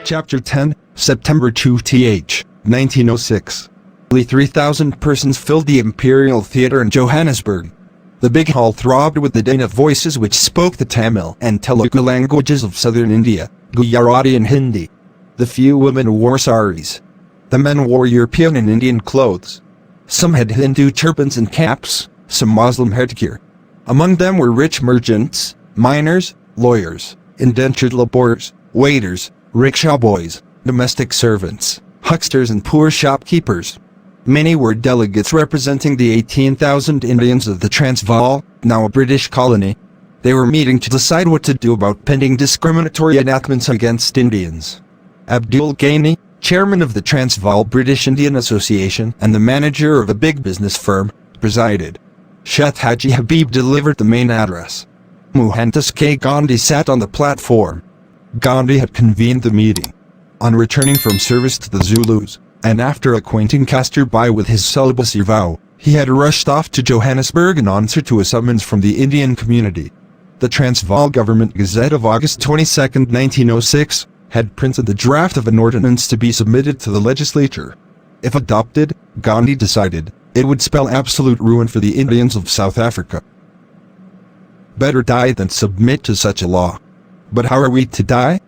Chapter 10, September 2th, 1906. Nearly 3,000 persons filled the Imperial Theatre in Johannesburg. The big hall throbbed with the din of voices which spoke the Tamil and Telugu languages of southern India, Gujarati and Hindi. The few women wore saris. The men wore European and Indian clothes. Some had Hindu turbans and caps, some Muslim headgear. Among them were rich merchants, miners, lawyers, indentured laborers, waiters, rickshaw boys, domestic servants, hucksters and poor shopkeepers. Many were delegates representing the 18,000 Indians of the Transvaal, now a British colony. They were meeting to decide what to do about pending discriminatory enactments against Indians. Abdul Ghani, chairman of the Transvaal British Indian Association and the manager of a big business firm, presided. Sheikh Haji Habib delivered the main address. Mohandas K. Gandhi sat on the platform. Gandhi had convened the meeting. On returning from service to the Zulus, and after acquainting passer-by with his celibacy vow, he had rushed off to Johannesburg in answer to a summons from the Indian community. The Transvaal Government Gazette of August 22, 1906, had printed the draft of an ordinance to be submitted to the legislature. If adopted, Gandhi decided, it would spell absolute ruin for the Indians of South Africa. Better die than submit to such a law. But how are we to die?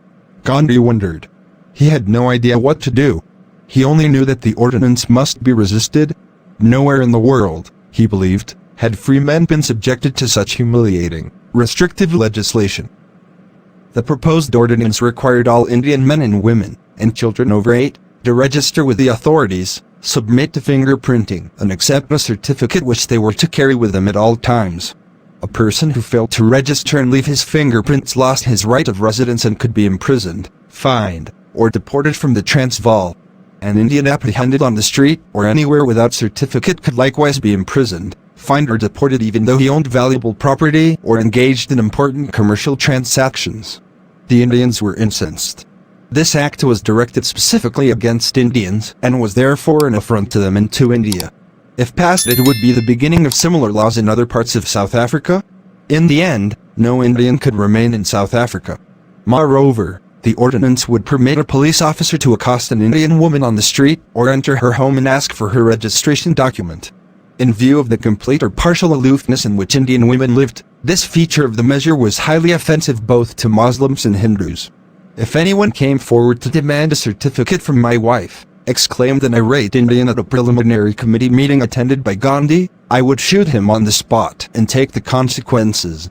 Gandhi wondered. He had no idea what to do. He only knew that the ordinance must be resisted. Nowhere in the world, he believed, had free men been subjected to such humiliating, restrictive legislation. The proposed ordinance required all Indian men and women, and children over 8, to register with the authorities, submit to fingerprinting, and accept a certificate which they were to carry with them at all times. A person who failed to register and leave his fingerprints lost his right of residence and could be imprisoned, fined, or deported from the Transvaal. An Indian apprehended on the street or anywhere without certificate could likewise be imprisoned, fined or deported even though he owned valuable property or engaged in important commercial transactions. The Indians were incensed. This act was directed specifically against Indians and was therefore an affront to them and to India. If passed, it would be the beginning of similar laws in other parts of South Africa. In the end, no Indian could remain in South Africa. Moreover, the ordinance would permit a police officer to accost an Indian woman on the street or enter her home and ask for her registration document. In view of the complete or partial aloofness in which Indian women lived, this feature of the measure was highly offensive both to Muslims and Hindus. If anyone came forward to demand a certificate from my wife, exclaimed an irate Indian at a preliminary committee meeting attended by Gandhi, I would shoot him on the spot and take the consequences.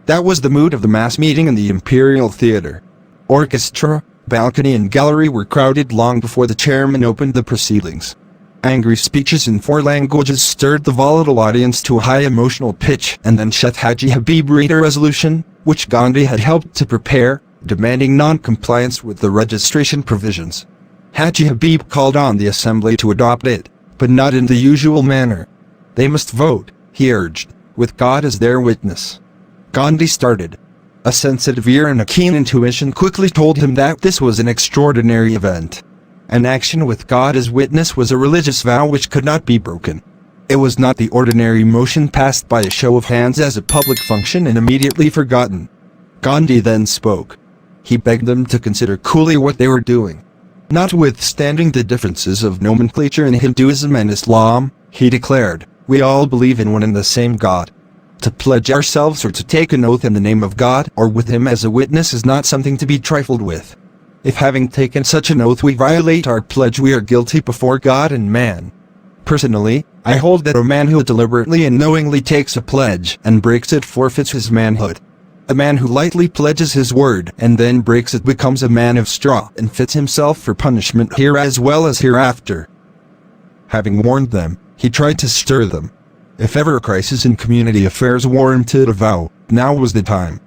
That was the mood of the mass meeting in the Imperial Theatre. Orchestra, balcony and gallery were crowded long before the chairman opened the proceedings. Angry speeches in 4 languages stirred the volatile audience to a high emotional pitch, and then Sheikh Haji Habib read a resolution, which Gandhi had helped to prepare, demanding non-compliance with the registration provisions. Haji Habib called on the assembly to adopt it, but not in the usual manner. They must vote, he urged, with God as their witness. Gandhi started. A sensitive ear and a keen intuition quickly told him that this was an extraordinary event. An action with God as witness was a religious vow which could not be broken. It was not the ordinary motion passed by a show of hands as a public function and immediately forgotten. Gandhi then spoke. He begged them to consider coolly what they were doing. Notwithstanding the differences of nomenclature in Hinduism and Islam, he declared, we all believe in one and the same God. To pledge ourselves or to take an oath in the name of God or with him as a witness is not something to be trifled with. If having taken such an oath we violate our pledge, we are guilty before God and man. Personally, I hold that a man who deliberately and knowingly takes a pledge and breaks it forfeits his manhood. A man who lightly pledges his word and then breaks it becomes a man of straw and fits himself for punishment here as well as hereafter. Having warned them, he tried to stir them. If ever a crisis in community affairs warranted a vow, now was the time.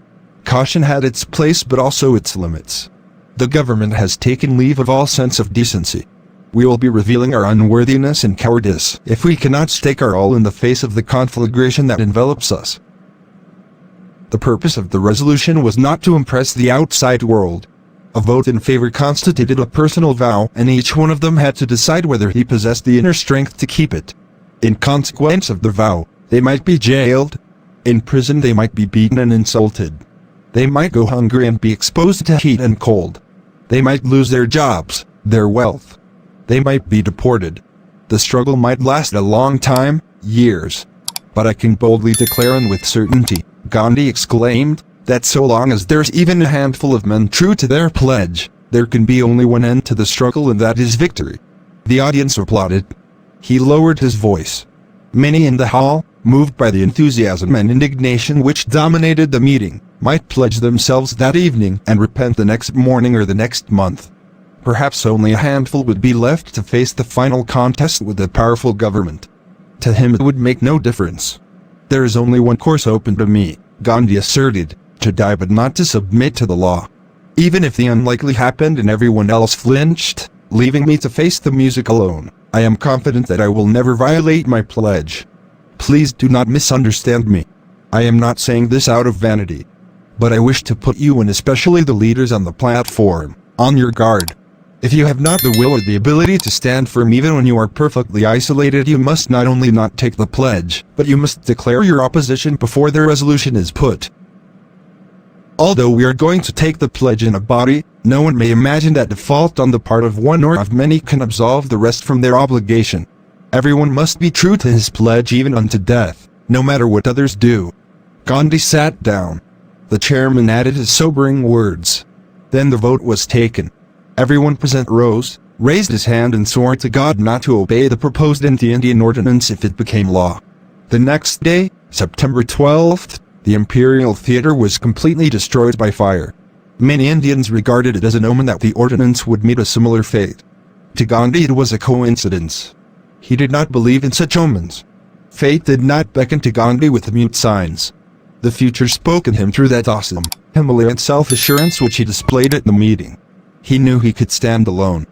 Caution had its place but also its limits. The government has taken leave of all sense of decency. We will be revealing our unworthiness and cowardice if we cannot stake our all in the face of the conflagration that envelops us. The purpose of the resolution was not to impress the outside world. A vote in favor constituted a personal vow, and each one of them had to decide whether he possessed the inner strength to keep it. In consequence of the vow, they might be jailed. In prison they might be beaten and insulted. They might go hungry and be exposed to heat and cold. They might lose their jobs, their wealth. They might be deported. The struggle might last a long time, years. But I can boldly declare and with certainty, Gandhi exclaimed, that so long as there's even a handful of men true to their pledge, there can be only one end to the struggle, and that is victory. The audience applauded. He lowered his voice. Many in the hall, moved by the enthusiasm and indignation which dominated the meeting, might pledge themselves that evening and repent the next morning or the next month. Perhaps only a handful would be left to face the final contest with the powerful government. To him it would make no difference. There is only one course open to me, Gandhi asserted, to die but not to submit to the law. Even if the unlikely happened and everyone else flinched, leaving me to face the music alone, I am confident that I will never violate my pledge. Please do not misunderstand me. I am not saying this out of vanity. But I wish to put you, and especially the leaders on the platform, on your guard. If you have not the will or the ability to stand firm even when you are perfectly isolated, you must not only not take the pledge, but you must declare your opposition before the resolution is put. Although we are going to take the pledge in a body, no one may imagine that default on the part of one or of many can absolve the rest from their obligation. Everyone must be true to his pledge even unto death, no matter what others do. Gandhi sat down. The chairman added his sobering words. Then the vote was taken. Everyone present rose, raised his hand and swore to God not to obey the proposed anti-Indian ordinance if it became law. The next day, September 12th, the Imperial Theatre was completely destroyed by fire. Many Indians regarded it as an omen that the ordinance would meet a similar fate. To Gandhi it was a coincidence. He did not believe in such omens. Fate did not beckon to Gandhi with mute signs. The future spoke in him through that awesome, Himalayan self-assurance which he displayed at the meeting. He knew he could stand alone.